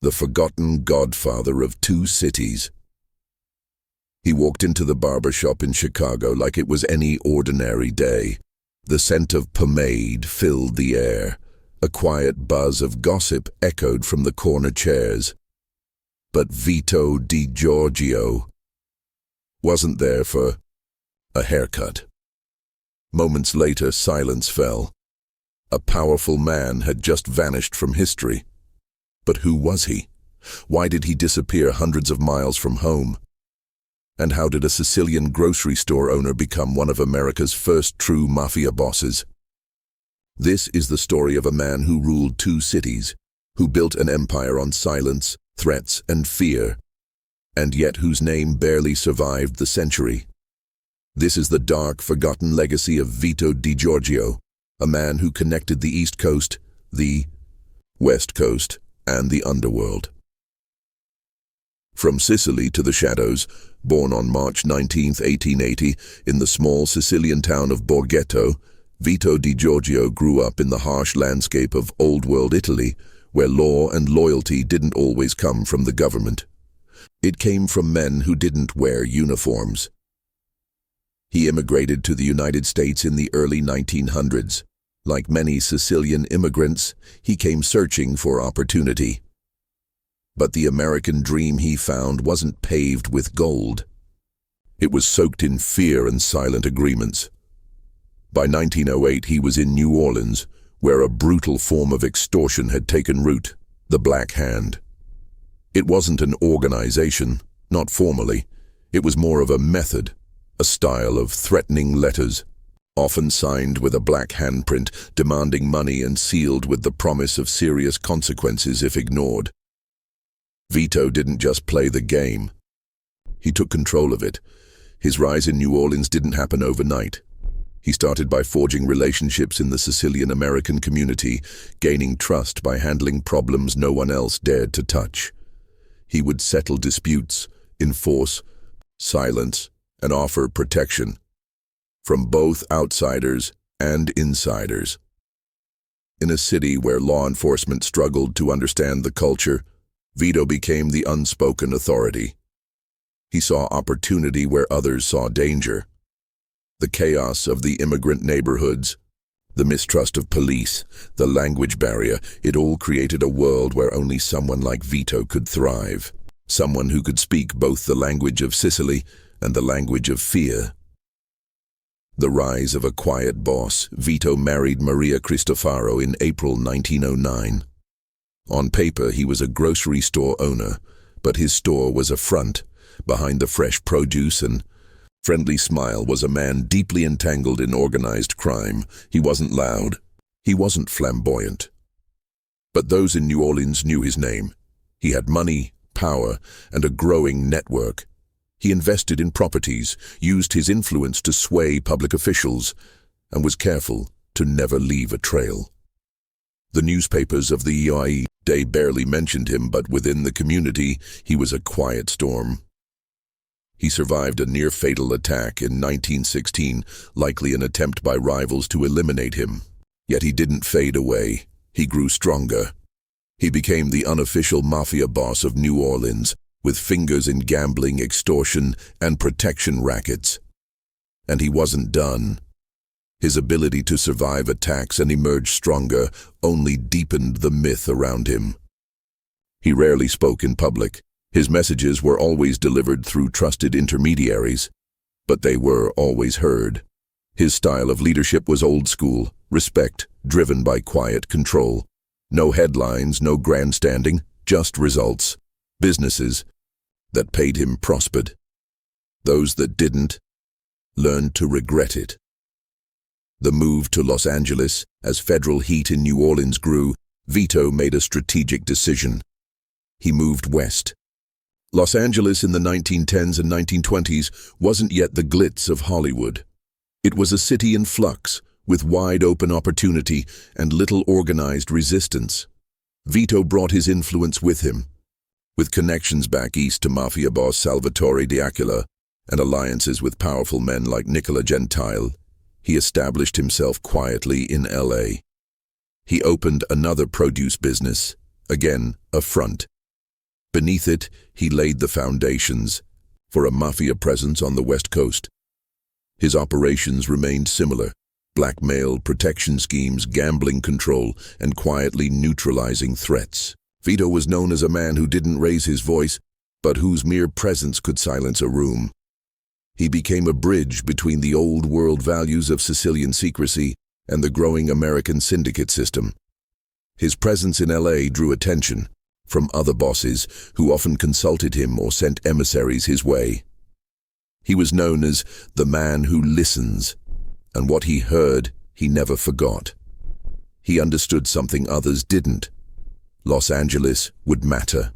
the forgotten godfather of two cities. He walked into the barber shop in Chicago like it was any ordinary day. The scent of pomade filled the air. A quiet buzz of gossip echoed from the corner chairs. But Vito Di Giorgio wasn't there for a haircut. Moments later, silence fell. A powerful man had just vanished from history. But who was he? Why did he disappear hundreds of miles from home? And how did a Sicilian grocery store owner become one of America's first true mafia bosses? This is the story of a man who ruled two cities, who built an empire on silence, threats, and fear, and yet whose name barely survived the century. This is the dark, forgotten legacy of Vito Di Giorgio, a man who connected the East Coast, the West Coast, and the underworld. From Sicily to the shadows, born on March 19, 1880, in the small Sicilian town of Borghetto, Vito Di Giorgio grew up in the harsh landscape of old-world Italy, where law and loyalty didn't always come from the government. It came from men who didn't wear uniforms. He immigrated to the United States in the early 1900s. Like many Sicilian immigrants, he came searching for opportunity. But the American dream he found wasn't paved with gold. It was soaked in fear and silent agreements. By 1908, he was in New Orleans, where a brutal form of extortion had taken root, the Black Hand. It wasn't an organization, not formally. It was more of a method, a style of threatening letters, often signed with a black handprint, demanding money and sealed with the promise of serious consequences if ignored. Vito didn't just play the game. He took control of it. His rise in New Orleans didn't happen overnight. He started by forging relationships in the Sicilian American community, gaining trust by handling problems no one else dared to touch. He would settle disputes, enforce silence, and offer protection from both outsiders and insiders. In a city where law enforcement struggled to understand the culture, Vito became the unspoken authority. He saw opportunity where others saw danger. The chaos of the immigrant neighborhoods, the mistrust of police, the language barrier, it all created a world where only someone like Vito could thrive. Someone who could speak both the language of Sicily and the language of fear. The rise of a quiet boss, Vito married Maria Cristofaro in April 1909. On paper, he was a grocery store owner, but his store was a front. Behind the fresh produce and friendly smile was a man deeply entangled in organized crime. He wasn't loud. He wasn't flamboyant. But those in New Orleans knew his name. He had money, power, and a growing network. He invested in properties, used his influence to sway public officials, and was careful to never leave a trail. The newspapers of the EIE day barely mentioned him, but within the community, he was a quiet storm. He survived a near-fatal attack in 1916, likely an attempt by rivals to eliminate him. Yet he didn't fade away. He grew stronger. He became the unofficial mafia boss of New Orleans, with fingers in gambling, extortion, and protection rackets. And he wasn't done. His ability to survive attacks and emerge stronger only deepened the myth around him. He rarely spoke in public. His messages were always delivered through trusted intermediaries, but they were always heard. His style of leadership was old school, respect, driven by quiet control. No headlines, no grandstanding, just results. Businesses that paid him prospered. Those that didn't learned to regret it. The move to Los Angeles, as federal heat in New Orleans grew, Vito made a strategic decision. He moved west. Los Angeles in the 1910s and 1920s wasn't yet the glitz of Hollywood. It was a city in flux, with wide-open opportunity and little organized resistance. Vito brought his influence with him. With connections back east to mafia boss Salvatore D'Aquila and alliances with powerful men like Nicola Gentile, he established himself quietly in LA. He opened another produce business, again a front, Beneath it, he laid the foundations for a mafia presence on the West Coast. His operations remained similar: blackmail, protection schemes, gambling control, and quietly neutralizing threats. Vito was known as a man who didn't raise his voice, but whose mere presence could silence a room. He became a bridge between the old-world values of Sicilian secrecy and the growing American syndicate system. His presence in LA drew attention from other bosses who often consulted him or sent emissaries his way. He was known as the man who listens, and what he heard, he never forgot. He understood something others didn't. Los Angeles would matter.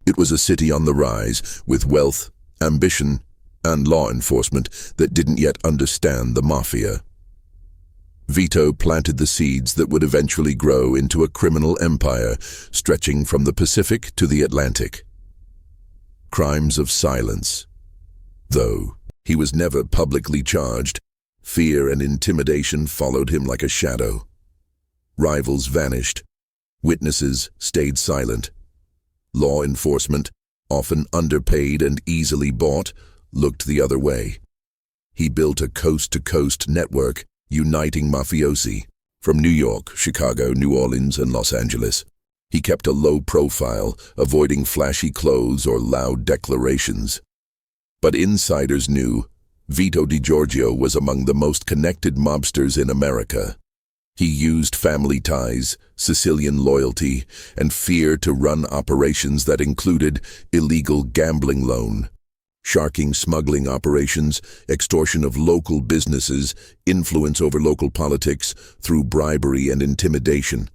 It was a city on the rise, with wealth, ambition, and law enforcement that didn't yet understand the mafia. Vito planted the seeds that would eventually grow into a criminal empire stretching from the Pacific to the Atlantic. Crimes of silence. Though he was never publicly charged, fear and intimidation followed him like a shadow. Rivals vanished. Witnesses stayed silent. Law enforcement, often underpaid and easily bought, looked the other way. He built a coast-to-coast network uniting mafiosi from New York, Chicago, New Orleans, and Los Angeles. He kept a low profile, avoiding flashy clothes or loud declarations. But insiders knew Vito Di Giorgio was among the most connected mobsters in America. He used family ties, Sicilian loyalty, and fear to run operations that included illegal gambling loan, sharking smuggling operations, extortion of local businesses, influence over local politics through bribery and intimidation.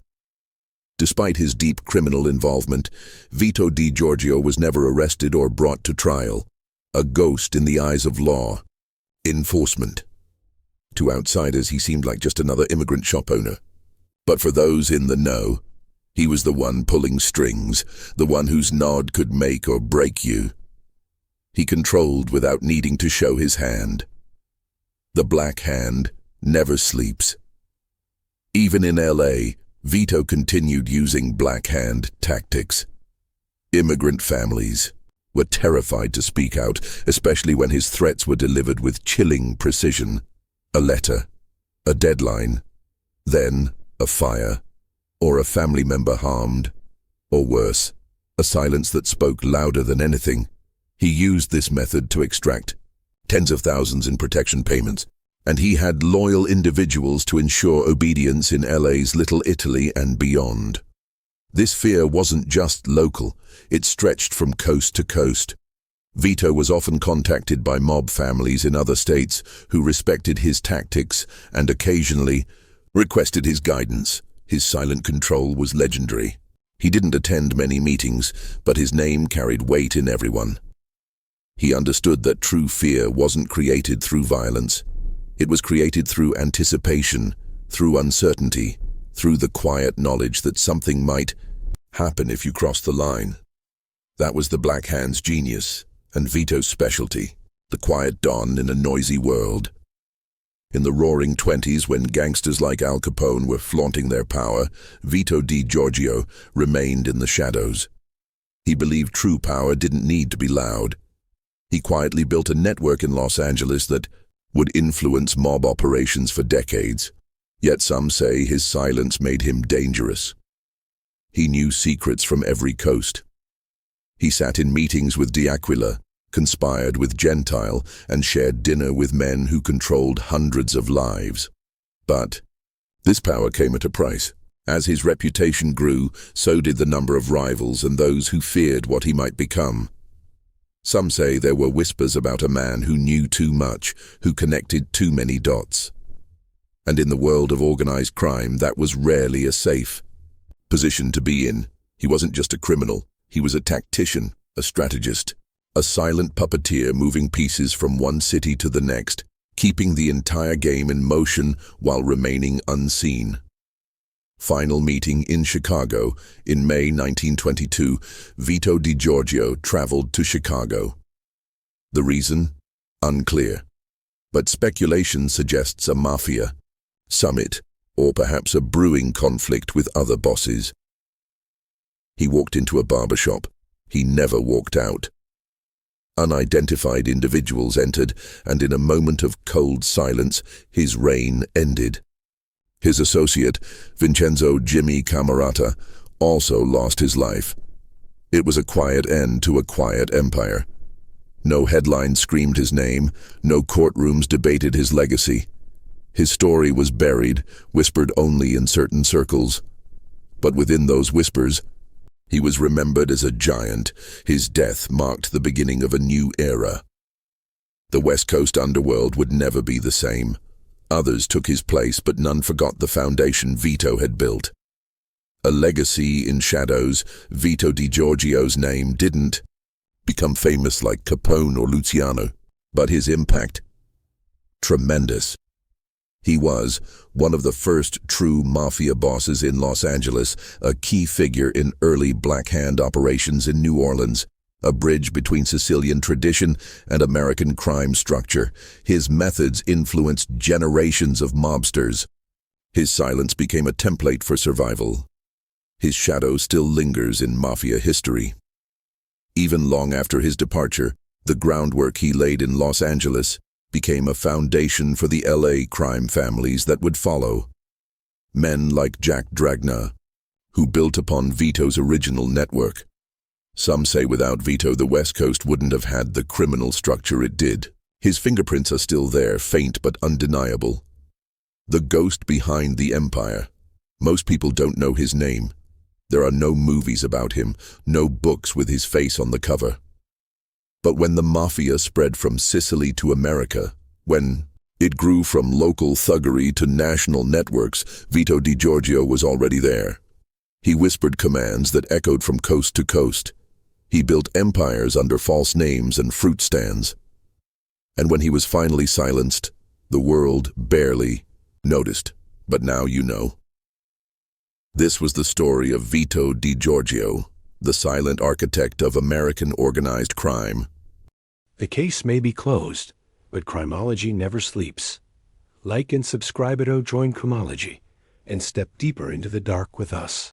Despite his deep criminal involvement, Vito Di Giorgio was never arrested or brought to trial, a ghost in the eyes of law enforcement. To outsiders, he seemed like just another immigrant shop owner. But for those in the know, he was the one pulling strings, the one whose nod could make or break you. He controlled without needing to show his hand. The Black Hand never sleeps. Even in LA, Vito continued using Black Hand tactics. Immigrant families were terrified to speak out, especially when his threats were delivered with chilling precision. A letter, a deadline, then a fire, or a family member harmed, or worse, a silence that spoke louder than anything. He used this method to extract tens of thousands in protection payments, and he had loyal individuals to ensure obedience in LA's Little Italy and beyond. This fear wasn't just local, it stretched from coast to coast. Vito was often contacted by mob families in other states who respected his tactics and occasionally requested his guidance. His silent control was legendary. He didn't attend many meetings, but his name carried weight in everyone. He understood that true fear wasn't created through violence. It was created through anticipation, through uncertainty, through the quiet knowledge that something might happen if you crossed the line. That was the Black Hand's genius, and Vito's specialty, the quiet don in a noisy world. In the roaring 20s, when gangsters like Al Capone were flaunting their power, Vito Di Giorgio remained in the shadows. He believed true power didn't need to be loud. He quietly built a network in Los Angeles that would influence mob operations for decades. Yet some say his silence made him dangerous. He knew secrets from every coast. He sat in meetings with D'Aquila, conspired with Gentile, and shared dinner with men who controlled hundreds of lives. But this power came at a price. As his reputation grew, so did the number of rivals and those who feared what he might become. Some say there were whispers about a man who knew too much, who connected too many dots. And in the world of organized crime, that was rarely a safe position to be in. He wasn't just a criminal. He was a tactician, a strategist, a silent puppeteer moving pieces from one city to the next, keeping the entire game in motion while remaining unseen. Final meeting in Chicago. In May 1922, Vito Di Giorgio traveled to Chicago. The reason? Unclear. But speculation suggests a mafia summit, or perhaps a brewing conflict with other bosses. He walked into a barbershop. He never walked out. Unidentified individuals entered, and in a moment of cold silence, his reign ended. His associate, Vincenzo Jimmy Camerata, also lost his life. It was a quiet end to a quiet empire. No headlines screamed his name, no courtrooms debated his legacy. His story was buried, whispered only in certain circles. But within those whispers, he was remembered as a giant. His death marked the beginning of a new era. The West Coast underworld would never be the same. Others took his place, but none forgot the foundation Vito had built. A legacy in shadows. Vito Di Giorgio's name didn't become famous like Capone or Luciano, but his impact, tremendous. He was one of the first true mafia bosses in Los Angeles, a key figure in early Black Hand operations in New Orleans, a bridge between Sicilian tradition and American crime structure. His methods influenced generations of mobsters. His silence became a template for survival. His shadow still lingers in mafia history. Even long after his departure, the groundwork he laid in Los Angeles became a foundation for the LA crime families that would follow. Men like Jack Dragna, who built upon Vito's original network. Some say without Vito, the West Coast wouldn't have had the criminal structure it did. His fingerprints are still there, faint but undeniable. The ghost behind the empire. Most people don't know his name. There are no movies about him, no books with his face on the cover. But when the mafia spread from Sicily to America, when it grew from local thuggery to national networks, Vito Di Giorgio was already there. He whispered commands that echoed from coast to coast. He built empires under false names and fruit stands. And when he was finally silenced, the world barely noticed. But now you know. This was the story of Vito Di Giorgio, the silent architect of American organized crime. The case may be closed, but criminology never sleeps. Like and subscribe at Join Criminology and step deeper into the dark with us.